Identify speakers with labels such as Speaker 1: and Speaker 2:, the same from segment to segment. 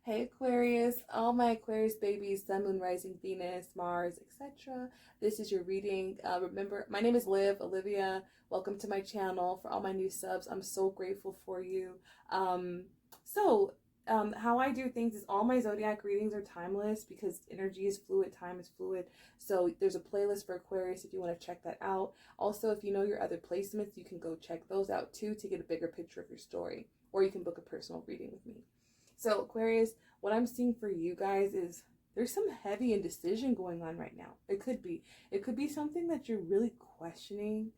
Speaker 1: Hey Aquarius, all my Aquarius babies, Sun, Moon, Rising, Venus, Mars, etc. This is your reading. Remember, my name is Olivia. Welcome to my channel. For all my new subs, I'm so grateful for you. Um, how I do things is all my zodiac readings are timeless because energy is fluid, time is fluid. So there's a playlist for Aquarius if you want to check that out. Also, if you know your other placements, you can go check those out too to get a bigger picture of your story, or you can book a personal reading with me. So Aquarius, what I'm seeing for you guys is there's some heavy indecision going on right now. It could be something that you're really questioning,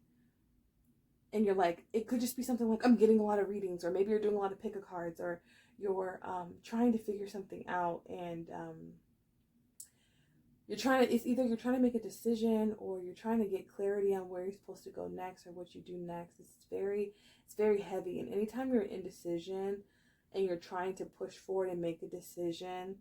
Speaker 1: and you're like, it could just be something like, I'm getting a lot of readings, or maybe you're doing a lot of pick a cards, or you're trying to figure something out, and it's either you're trying to make a decision, or you're trying to get clarity on where you're supposed to go next or what you do next. It's very heavy. And anytime you're in indecision and you're trying to push forward and make a decision,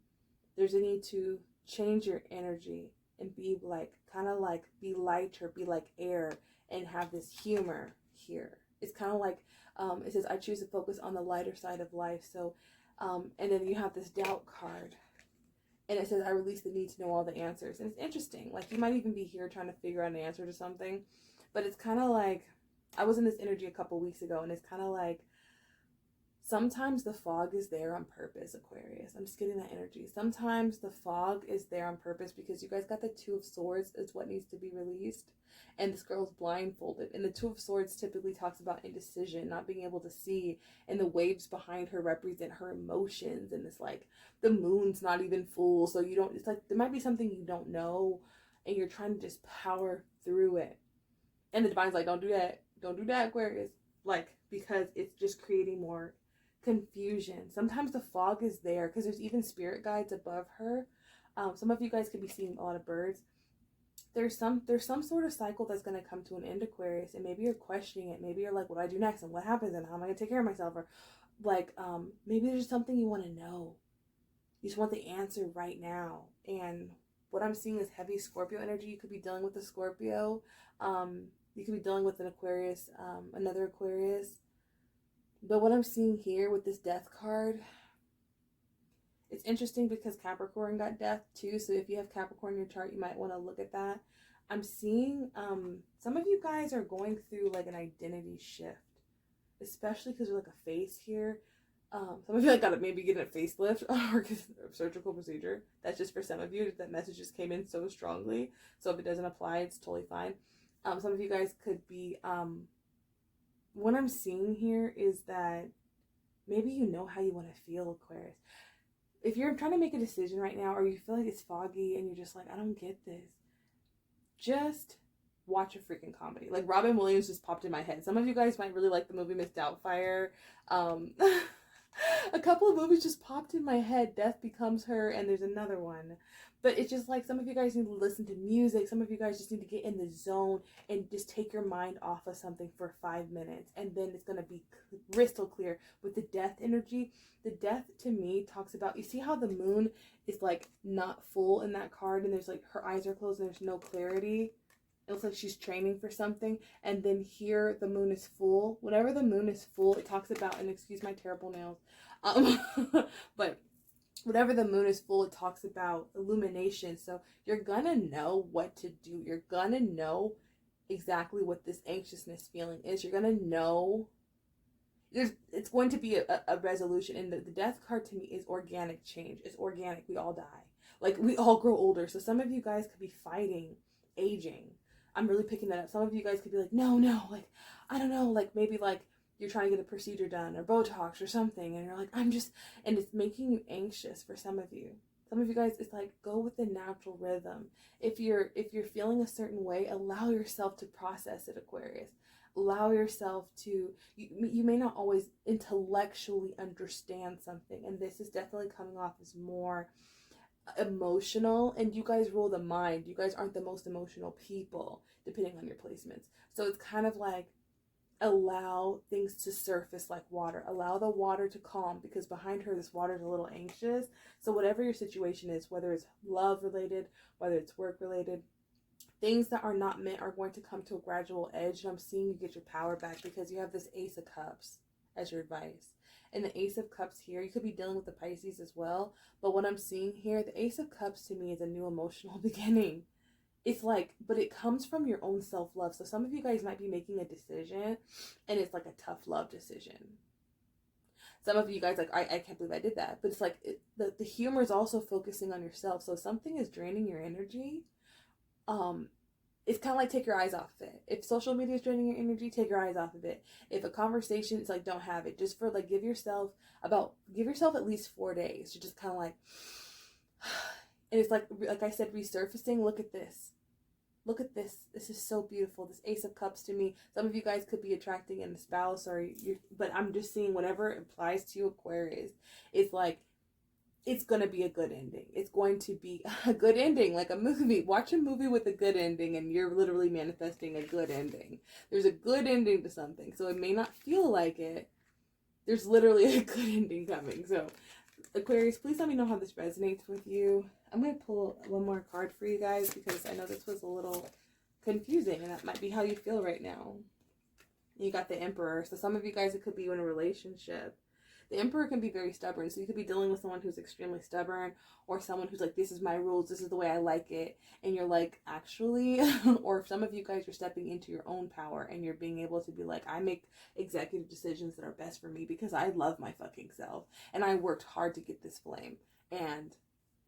Speaker 1: there's a need to change your energy and be like, kind of like, be lighter, be like air, and have this humor here. It's kind of like, it says, I choose to focus on the lighter side of life. So, and then you have this doubt card. And it says, I release the need to know all the answers. And it's interesting. Like, you might even be here trying to figure out an answer to something. But it's kind of like, I was in this energy a couple weeks ago, and it's kind of like, sometimes the fog is there on purpose, Aquarius. I'm just getting that energy. Sometimes the fog is there on purpose because you guys got the Two of Swords is what needs to be released. And this girl's blindfolded. And the Two of Swords typically talks about indecision, not being able to see. And the waves behind her represent her emotions. And it's like, the moon's not even full. So you don't, it's like, there might be something you don't know. And you're trying to just power through it. And the divine's like, don't do that. Don't do that, Aquarius. Like, because it's just creating more confusion. Sometimes the fog is there because there's even spirit guides above her. Some of you guys could be seeing a lot of birds. There's some sort of cycle that's going to come to an end, Aquarius, and maybe you're questioning it. Maybe you're like, what do I do next, and what happens, and how am I going to take care of myself? Or like, maybe there's something you want to know. You just want the answer right now. And what I'm seeing is heavy Scorpio energy. You could be dealing with a Scorpio. You could be dealing with an Aquarius, another Aquarius. But what I'm seeing here with this death card, it's interesting because Capricorn got death too. So if you have Capricorn in your chart, you might want to look at that. I'm seeing some of you guys are going through like an identity shift, especially because there's like a face here. Some of you like got to maybe get a facelift or a surgical procedure. That's just for some of you. That message just came in so strongly. So if it doesn't apply, it's totally fine. Some of you guys could be what I'm seeing here is that maybe you know how you want to feel, Aquarius. If you're trying to make a decision right now, or you feel like it's foggy and you're just like, I don't get this, just watch a freaking comedy. Like, Robin Williams just popped in my head. Some of you guys might really like the movie Miss Doubtfire. A couple of movies just popped in my head. Death Becomes Her, and there's another one. But it's just like, some of you guys need to listen to music. Some of you guys just need to get in the zone and just take your mind off of something for 5 minutes. And then it's going to be crystal clear. With the death energy, the death to me talks about, you see how the moon is like not full in that card, and there's like, her eyes are closed and there's no clarity. It looks like she's training for something. And then here the moon is full. Whenever the moon is full, it talks about, and excuse my terrible nails, but whenever the moon is full, it talks about illumination. So you're gonna know what to do. You're gonna know exactly what this anxiousness feeling is. You're gonna know it's going to be a resolution. And the death card to me is organic change. It's organic. We all die. Like, we all grow older. So some of you guys could be fighting aging. I'm really picking that up. Some of you guys could be like, no, like, I don't know, like, maybe like you're trying to get a procedure done or Botox or something, and you're like, and it's making you anxious for some of you. Some of you guys, it's like, go with the natural rhythm. If you're feeling a certain way, allow yourself to process it, Aquarius. Allow yourself to, you may not always intellectually understand something, and this is definitely coming off as more emotional, and you guys rule the mind. You guys aren't the most emotional people, depending on your placements. So it's kind of like, allow things to surface like water. Allow the water to calm, because behind her, this water is a little anxious. So whatever your situation is, whether it's love related, whether it's work related, things that are not meant are going to come to a gradual edge. And I'm seeing you get your power back because you have this Ace of Cups. as your advice. And the Ace of Cups here, you could be dealing with the Pisces as well. But what I'm seeing here, the Ace of Cups to me is a new emotional beginning. It's like, but it comes from your own self-love. So some of you guys might be making a decision and it's like a tough love decision. Some of you guys like, I can't believe I did that. But it's like, the humor is also focusing on yourself. So if something is draining your energy, it's kind of like take your eyes off of it. If social media is draining your energy, take your eyes off of it. If a conversation, it's like, don't have it. Just for like, give yourself at least 4 days to just kind of like, and it's like I said, resurfacing. Look at this. Look at this. This is so beautiful. This Ace of Cups to me. Some of you guys could be attracting in a spouse but I'm just seeing whatever applies to you, Aquarius. It's like, it's going to be a good ending. It's going to be a good ending, like a movie. Watch a movie with a good ending and you're literally manifesting a good ending. There's a good ending to something. So it may not feel like it. There's literally a good ending coming. So Aquarius, please let me know how this resonates with you. I'm going to pull one more card for you guys because I know this was a little confusing and that might be how you feel right now. You got the Emperor. So some of you guys, it could be in a relationship. The Emperor can be very stubborn. So you could be dealing with someone who's extremely stubborn or someone who's like, this is my rules. This is the way I like it. And you're like, actually, or if some of you guys are stepping into your own power and you're being able to be like, I make executive decisions that are best for me because I love my fucking self. And I worked hard to get this flame and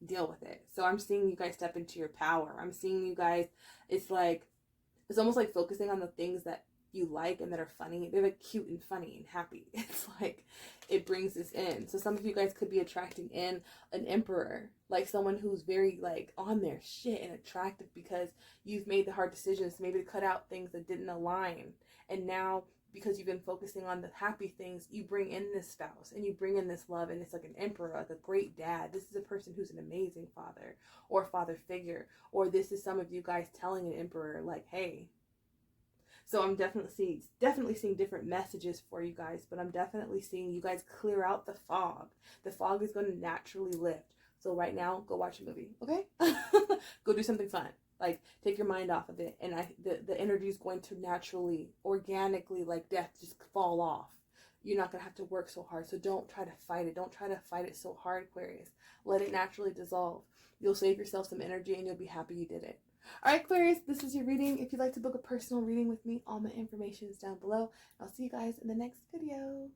Speaker 1: deal with it. So I'm seeing you guys step into your power. I'm seeing you guys, it's almost like focusing on the things that you like and that are funny. They're like cute and funny and happy. It's like it brings this in. So some of you guys could be attracting in an Emperor, like someone who's very like on their shit and attractive because you've made the hard decisions maybe to cut out things that didn't align. And now because you've been focusing on the happy things, you bring in this spouse and you bring in this love, and it's like an Emperor, like a great dad. This is a person who's an amazing father or father figure, or this is some of you guys telling an Emperor like, hey. So I'm definitely seeing different messages for you guys, but I'm definitely seeing you guys clear out the fog. The fog is going to naturally lift. So right now, go watch a movie, okay? Go do something fun. Like, take your mind off of it. And the energy is going to naturally, organically, like death, just fall off. You're not going to have to work so hard. So don't try to fight it. Don't try to fight it so hard, Aquarius. Let it naturally dissolve. You'll save yourself some energy and you'll be happy you did it. Alright, Aquarius, this is your reading. If you'd like to book a personal reading with me, all my information is down below. I'll see you guys in the next video.